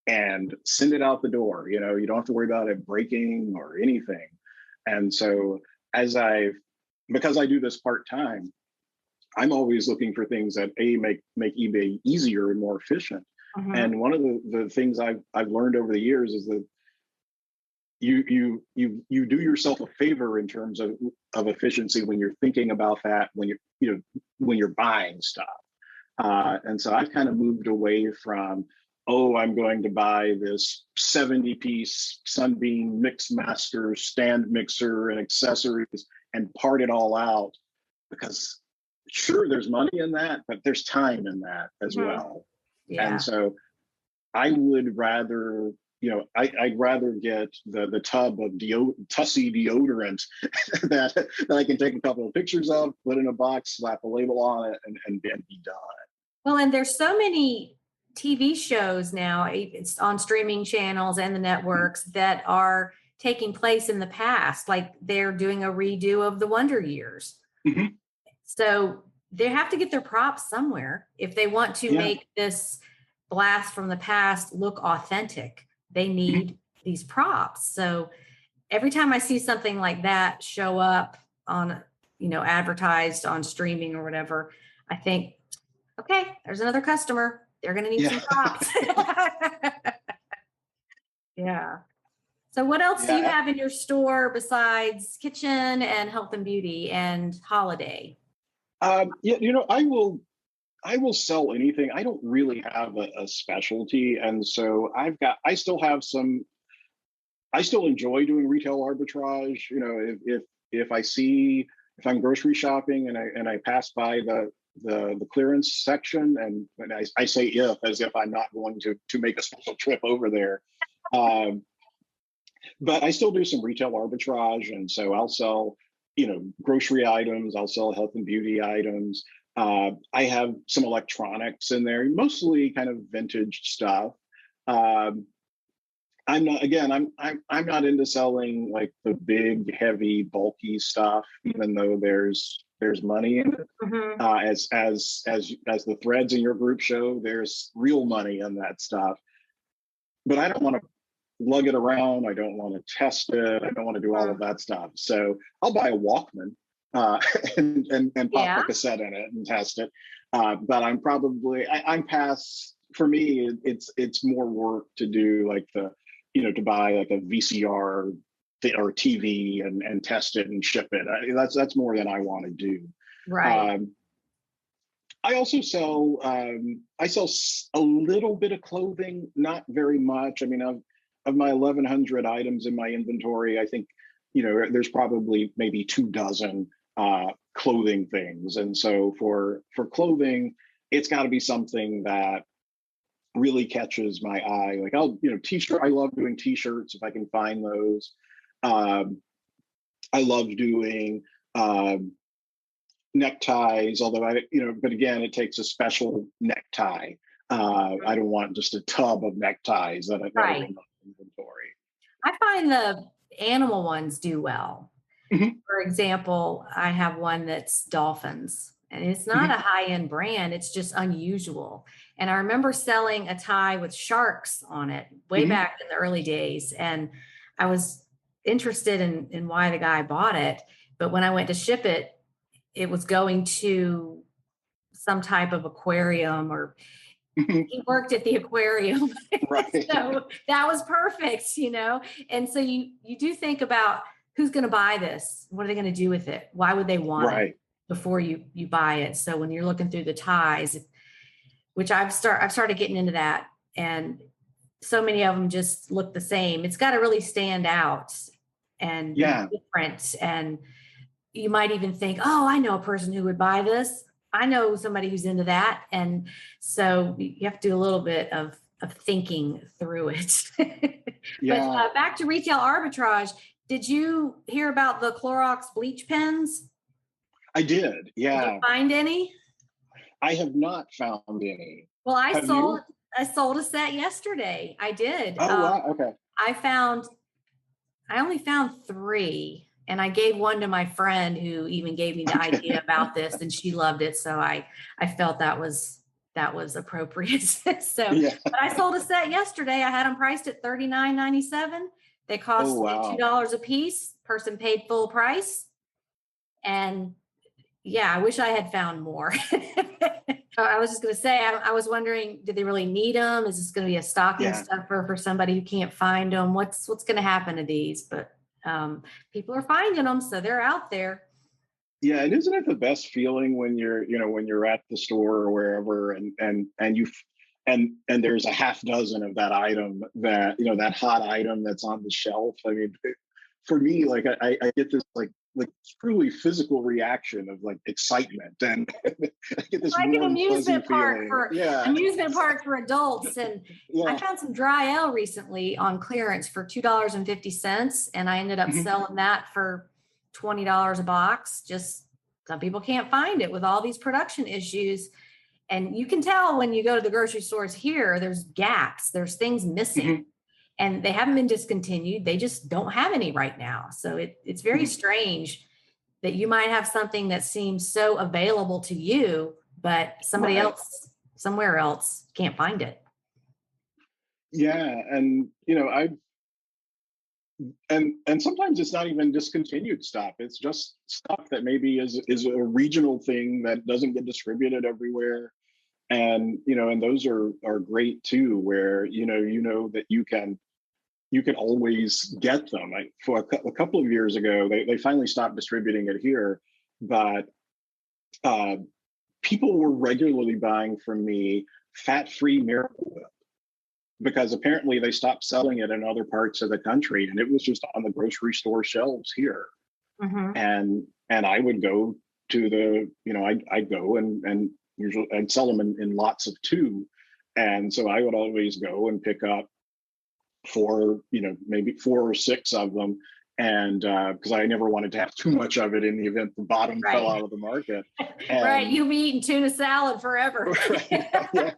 and send it out the door. You don't have to worry about it breaking or anything. And so because I do this part-time, I'm always looking for things that make eBay easier and more efficient. Mhm. And one of the things I've learned over the years is that you do yourself a favor in terms of efficiency when you're thinking about that when you're buying stuff. And so I've kind of moved away from, I'm going to buy this 70-piece Sunbeam Mix Master stand mixer and accessories and part it all out, because sure, there's money in that, but there's time in that as well. Yeah. And so I would rather, I'd rather get the tub of Tussie deodorant that I can take a couple of pictures of, put in a box, slap a label on it, and be done. Well, and there's so many TV shows now, it's on streaming channels and the networks that are taking place in the past, like they're doing a redo of the Wonder Years. Mm-hmm. So they have to get their props somewhere if they want to make this blast from the past look authentic. They need these props. So every time I see something like that show up on, advertised on streaming or whatever, I think, okay, there's another customer. They're going to need some props. Yeah. So what else do you have in your store besides kitchen and health and beauty and holiday? I will sell anything. I don't really have a specialty. And so I still enjoy doing retail arbitrage. If I'm grocery shopping and I pass by the clearance section, and I say as if I'm not going to make a special trip over there. But I still do some retail arbitrage. And so I'll sell, grocery items, I'll sell health and beauty items. I have some electronics in there, mostly kind of vintage stuff. I'm not into selling like the big, heavy, bulky stuff, even though there's money in it. Mm-hmm. As the threads in your group show, there's real money in that stuff. But I don't want to lug it around. I don't want to test it. I don't want to do all of that stuff. So I'll buy a Walkman and pop a cassette in it and test it. But I'm past. For me, it's more work to do like to buy like a VCR or TV and test it and ship it. That's more than I want to do. Right. I also sell. I sell a little bit of clothing, not very much. I mean, of my 1,100 items in my inventory, I think there's probably maybe 24 clothing things. And so for clothing, it's got to be something that really catches my eye. Like t-shirt. I love doing t-shirts if I can find those. I love doing neckties, although but again, it takes a special necktie. I don't want just a tub of neckties that I got in my inventory. I find the animal ones do well. Mm-hmm. For example, I have one that's dolphins, and it's not a high-end brand. It's just unusual. And I remember selling a tie with sharks on it way back in the early days. And I was interested in why the guy bought it. But when I went to ship it, it was going to some type of aquarium, or he worked at the aquarium. Right. So that was perfect, And so you do think about who's going to buy this? What are they going to do with it? Why would they want it before you buy it? So when you're looking through the ties, which I've started getting into that, and so many of them just look the same. It's got to really stand out and be different. And you might even think, I know a person who would buy this. I know somebody who's into that. And so you have to do a little bit of thinking through it. But back to retail arbitrage. Did you hear about the Clorox bleach pens? I did. Yeah. Did you find any? I have not found any. Well, I sold a set yesterday. I did. Oh, wow. Okay. I only found 3. And I gave one to my friend who even gave me the idea about this, and she loved it. So I felt that was appropriate. So, Yeah. but I sold a set yesterday. I had them priced at $39.97. They cost Oh, me wow. $2 a piece. Person paid full price. And yeah, I wish I had found more. I was just going to say, I was wondering, do they really need them? Is this going to be a stocking Yeah. stuffer for somebody who can't find them? What's going to happen to these? But people are finding them, so they're out there. Yeah, and isn't it the best feeling when you're at the store or wherever, and you and there's a half dozen of that item, that that hot item that's on the shelf. I mean, for me, like I get this like truly physical reaction of like excitement, and I get this Like an warm, fuzzy amusement park feeling. amusement park for adults. And I found some dry ale recently on clearance for $2.50, and I ended up selling that for $20 a box. Just some people can't find it with all these production issues. And you can tell when you go to the grocery stores here, there's gaps, there's things missing, and they haven't been discontinued. They just don't have any right now. So it's very strange that you might have something that seems so available to you, but somebody else somewhere else can't find it. Yeah, and and sometimes it's not even discontinued stuff. It's just stuff that maybe is a regional thing that doesn't get distributed everywhere. And and those are great too, where that you can always get them. For a couple of years ago, they finally stopped distributing it here, but people were regularly buying from me fat-free Miracle Whip, because apparently they stopped selling it in other parts of the country, and it was just on the grocery store shelves here. And I would go to the I'd go and usually I'd sell them in lots of 2, and so I would always go and pick up maybe 4 or 6 of them, and because I never wanted to have too much of it in the event the bottom fell out of the market. And, You'll be eating tuna salad forever. Yeah.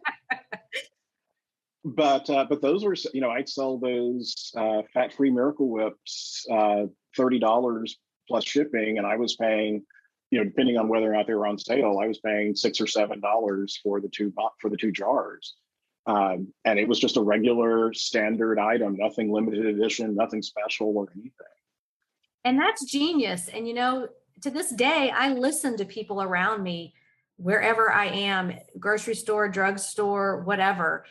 But those were, I'd sell those fat-free Miracle Whips $30 plus shipping, and I was paying, depending on whether or not they were on sale, I was paying $6 or $7 for the 2 jars. And it was just a regular standard item, nothing limited edition, nothing special or anything. And that's genius. And to this day, I listen to people around me wherever I am, grocery store, drugstore, whatever.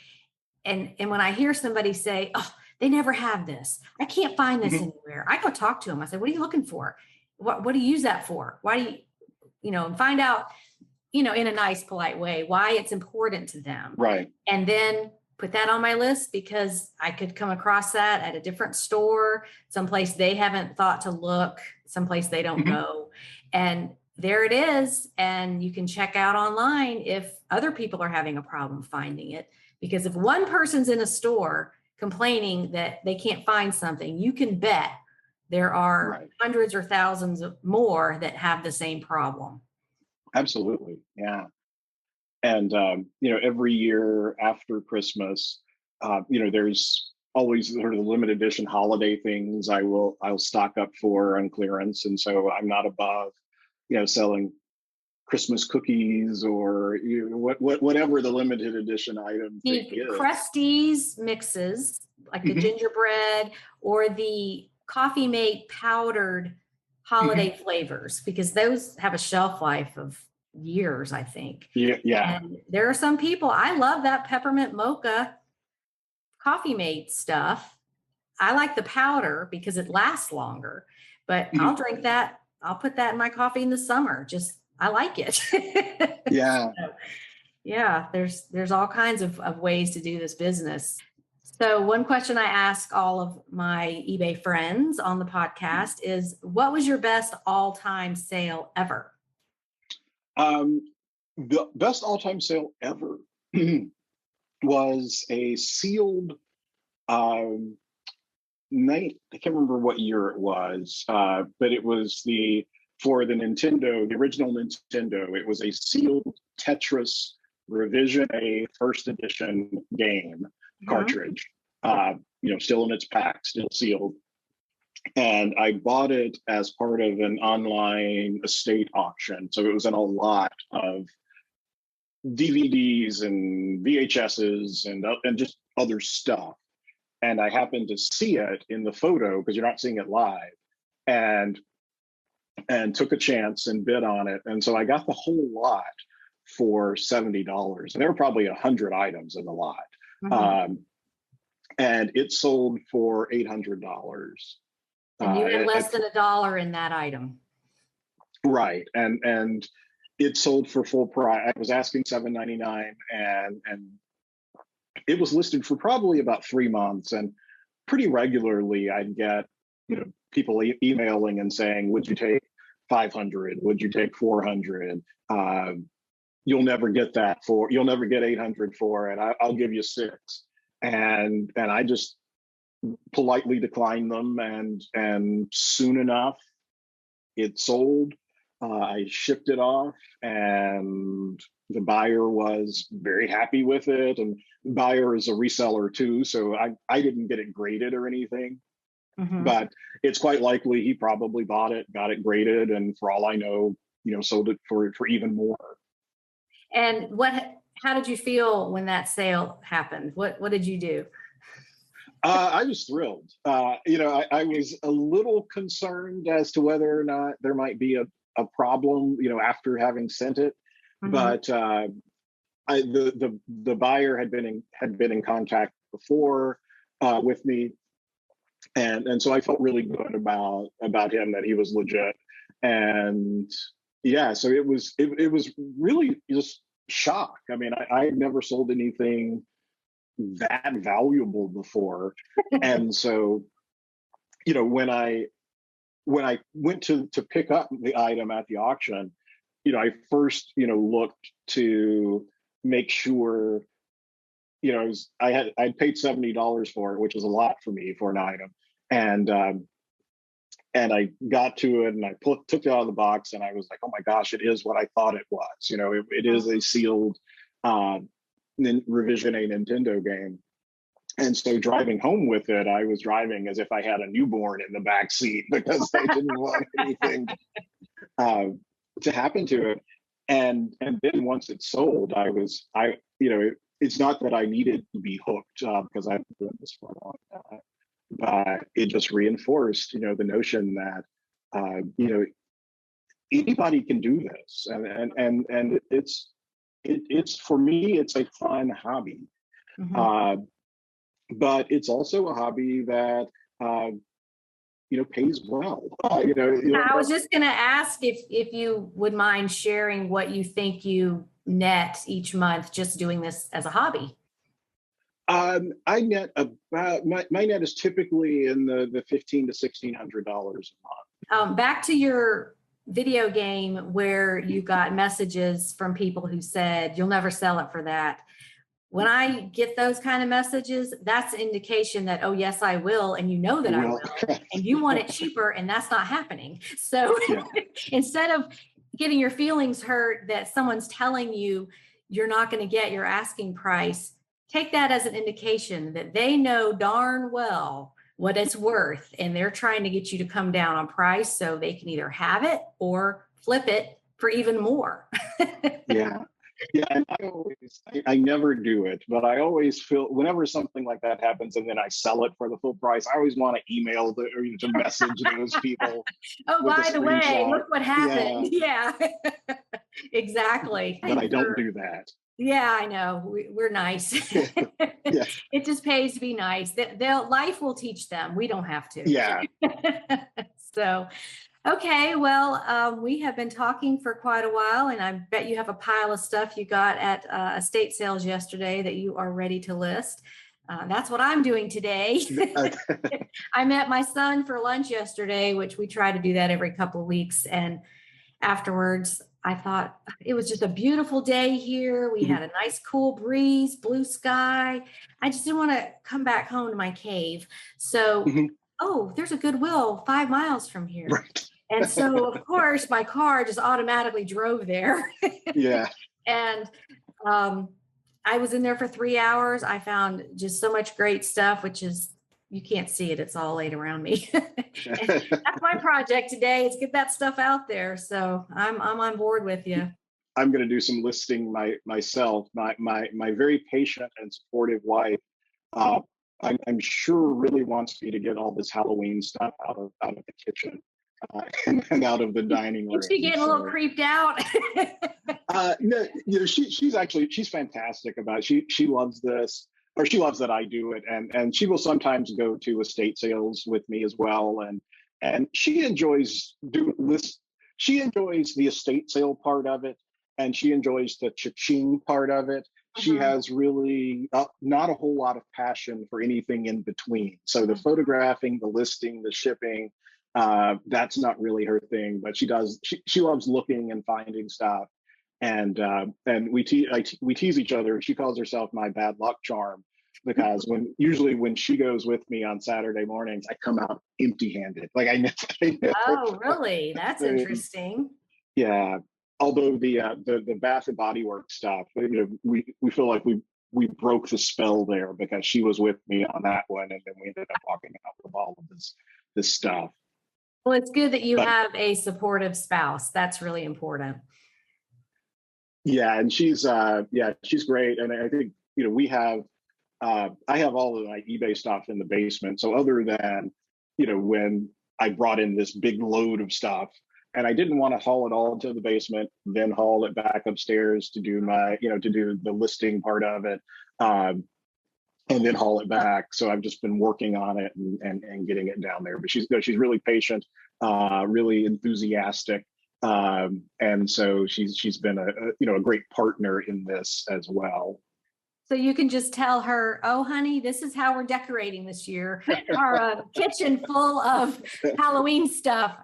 And when I hear somebody say, "Oh, they never have this. I can't find this anywhere," I go talk to them. I say, "What are you looking for? What do you use that for? Why do you, and find out, in a nice, polite way, why it's important to them." Right. And then put that on my list, because I could come across that at a different store, someplace they haven't thought to look, someplace they don't go. And there it is. And you can check out online if other people are having a problem finding it. Because if one person's in a store complaining that they can't find something, you can bet there are hundreds or thousands of more that have the same problem. Absolutely. Yeah. And, every year after Christmas, there's always sort of the limited edition holiday things I'll stock up for on clearance. And so I'm not above, selling Christmas cookies or whatever the limited edition items. The Crusties mixes, like the gingerbread or the Coffee Mate powdered holiday flavors, because those have a shelf life of years, I think. Yeah. And there are some people, I love that peppermint mocha Coffee Mate stuff. I like the powder because it lasts longer, but I'll drink that. I'll put that in my coffee in the summer. I like it. Yeah. So, yeah, there's all kinds of ways to do this business. So one question I ask all of my eBay friends on the podcast is, what was your best all-time sale ever? The best all-time sale ever was a sealed night. I can't remember what year it was, but it was for the Nintendo, the original Nintendo. It was a sealed Tetris Revision A first edition game cartridge, still in its pack, still sealed. And I bought it as part of an online estate auction. So it was in a lot of DVDs and VHSs and just other stuff. And I happened to see it in the photo because you're not seeing it live, and took a chance and bid on it. And so I got the whole lot for $70. And there were probably 100 items in the lot. Mhm. And it sold for $800. And you had less at than $1 in that item. Right. And it sold for full price. I was asking $7.99, and it was listed for probably about 3 months. And pretty regularly I'd get, people emailing and saying, would you take 500? Would you take 400? You'll never get 800 for it. I'll give you 6. And I just politely declined them, and soon enough it sold. I shipped it off, and the buyer was very happy with it. And the buyer is a reseller too, so I didn't get it graded or anything, Mhm. but it's quite likely he probably bought it, got it graded, and for all I know, sold it for even more. And how did you feel when that sale happened? What did you do? I was thrilled. I was a little concerned as to whether or not there might be a problem, after having sent it. Mhm. But the buyer had been in contact before with me, and so I felt really good about him, that he was legit. And yeah, so it was really just shock. I mean, I had never sold anything that valuable before. And so, when I went to pick up the item at the auction, I first, looked to make sure, I'd paid $70 for it, which is a lot for me for an item. And I got to it, and I took it out of the box, and I was like, oh my gosh, it is what I thought it was. It is a sealed Revision A Nintendo game. And so driving home with it, I was driving as if I had a newborn in the back seat, because I didn't want anything to happen to it. And then once it sold, it's not that I needed to be hooked, because I've been doing this for a long time, but it just reinforced, the notion that, anybody can do this. And it's for me, it's a fun hobby. Mhm. But it's also a hobby that pays well. I was just going to ask if you would mind sharing what you think you net each month just doing this as a hobby. I net about my net is typically in the $1,500 to $1,600 a month. Back to your video game where you got messages from people who said you'll never sell it for that. When I get those kind of messages, that's an indication that, oh, yes, I will. And that I will. And you want it cheaper, and that's not happening. So yeah. Instead of getting your feelings hurt that someone's telling you you're not going to get your asking price, take that as an indication that they know darn well what it's worth. And they're trying to get you to come down on price so they can either have it or flip it for even more. Yeah. Yeah, and I never do it, but I always feel whenever something like that happens and then I sell it for the full price, I always want to email or to message those people. Oh, by the way, look what happened. Yeah. Exactly. But I don't do that. Yeah, I know. We're nice. Yeah. It just pays to be nice. Life will teach them. We don't have to. Yeah. So, okay, well, we have been talking for quite a while, and I bet you have a pile of stuff you got at estate sales yesterday that you are ready to list. That's what I'm doing today. I met my son for lunch yesterday, which we try to do that every couple of weeks. And afterwards, I thought it was just a beautiful day here. We had a nice cool breeze, blue sky. I just didn't want to come back home to my cave. So, oh, there's a Goodwill 5 miles from here. Right. And so, of course, my car just automatically drove there. Yeah. And I was in there for 3 hours. I found just so much great stuff, which is you can't see it. It's all laid around me. That's my project today, is get that stuff out there. So I'm on board with you. I'm going to do some listing myself. My very patient and supportive wife, I'm sure really wants me to get all this Halloween stuff out of the kitchen and out of the dining room. Is she getting a little creeped out? No, she's fantastic about it. She loves this, or she loves that I do it, and she will sometimes go to estate sales with me as well, and she enjoys She enjoys the estate sale part of it, and she enjoys the cha-ching part of it. She has really not a whole lot of passion for anything in between. So the photographing, the listing, the shipping, that's not really her thing. But she loves looking and finding stuff. And we tease each other. She calls herself my bad luck charm, because usually when she goes with me on Saturday mornings, I come out empty-handed. Like I never. Oh, really? That's interesting. Yeah. Although the Bath and Body Works stuff, we feel like we broke the spell there, because she was with me on that one, and then we ended up walking out with all of this stuff. Well, it's good that you have a supportive spouse. That's really important. Yeah, and she's great, and I think we have I have all of my eBay stuff in the basement. So other than when I brought in this big load of stuff, and I didn't want to haul it all to the basement, then haul it back upstairs to do to do the listing part of it, and then haul it back. So I've just been working on it and getting it down there. But she's really patient, really enthusiastic, and so she's been a great partner in this as well. So you can just tell her, "Oh, honey, this is how we're decorating this year. Our kitchen full of Halloween stuff."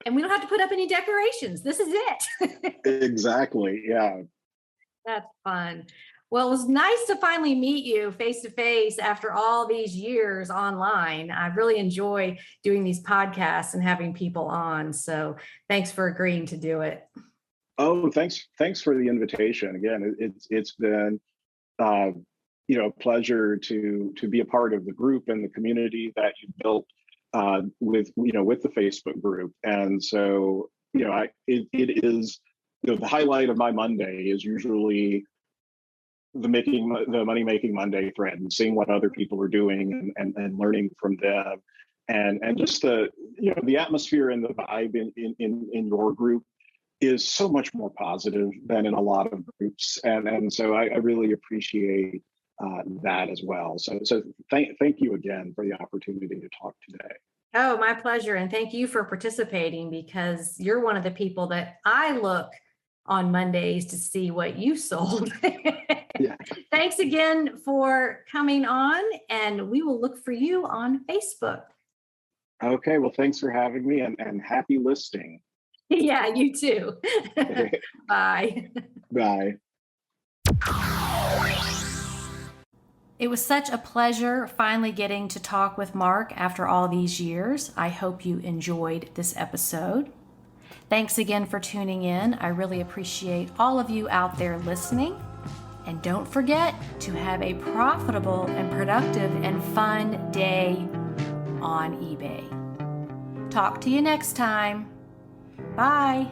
And we don't have to put up any decorations. This is it. Exactly. Yeah. That's fun. Well, it was nice to finally meet you face to face after all these years online. I really enjoy doing these podcasts and having people on. So thanks for agreeing to do it. Oh, thanks for the invitation. Again, it's been a pleasure to be a part of the group and the community that you built with the Facebook group. And so it is the highlight of my Monday is usually the money making Monday thread, and seeing what other people are doing and learning from them, and just the atmosphere and the vibe in your group is so much more positive than in a lot of groups, and so I really appreciate that as well. So thank you again for the opportunity to talk today. Oh, my pleasure. And thank you for participating, because you're one of the people that I look on Mondays to see what you sold. Yeah. Thanks again for coming on, and we will look for you on Facebook. Okay. Well, thanks for having me, and happy listing. Yeah, you too. Bye. Bye. It was such a pleasure finally getting to talk with Marc after all these years. I hope you enjoyed this episode. Thanks again for tuning in. I really appreciate all of you out there listening. And don't forget to have a profitable and productive and fun day on eBay. Talk to you next time. Bye.